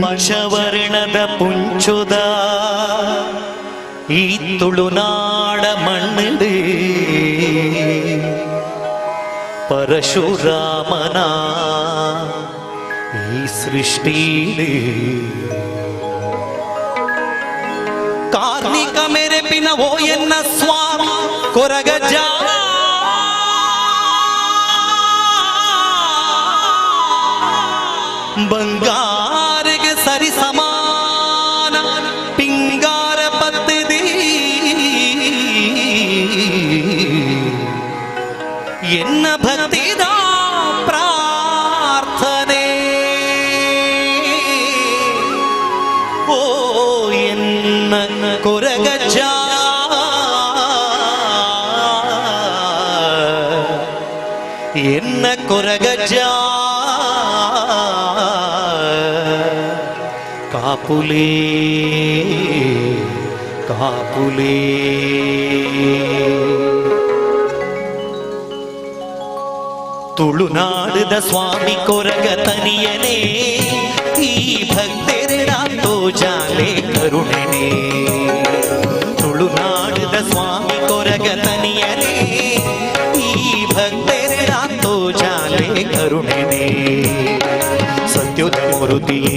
ಪಂಚವರ್ಣದ ಪುಂಚುದ ಈ ತುಳುನಾಡ ಮಣ್ಣಿಡೆ ಪರಶುರಾಮನ ಈ ಸೃಷ್ಟಿಡೆ ಕಾರ್ಮಿಕ ಮೆರೆಪಿನ ಓ ಎನ್ನ ಸ್ವಾಮಿ ಕೊರಗಜ್ಜ ಬಂಗಾರಿಗೆ ಸರಿ ಸಮಾನ ಪಿಂಗಾರ ಪತ್ತಿದಿ ಎನ್ನ ಭಕ್ತಿದ ಪ್ರಾರ್ಥನೆ ಓ ಎನ್ನ ಕೊರಗಜ್ಜ ಎನ್ನ ಕೊರಗಜ್ಜ ಕಾಪುಲೇ ಕಾಪುಲೇ ತುಳುನಾಡದ ಸ್ವಾಮಿ ಕೊರಗ ತನಿಯನೇ ಈ ಭಕ್ತೆರೆಡ ತೋಜಾಲೆ ಕರುಣೆನೇ ತುಳುನಾಡದ ಸ್ವಾಮಿ ಕೊರಗ ತನಿಯನೇ ಈ ಭಕ್ತೆರೆಡ ತೋಜಾಲೆ ಕರುಣೆನೇ ಸತ್ಯೋದ ಮೂರುತಿಯೇ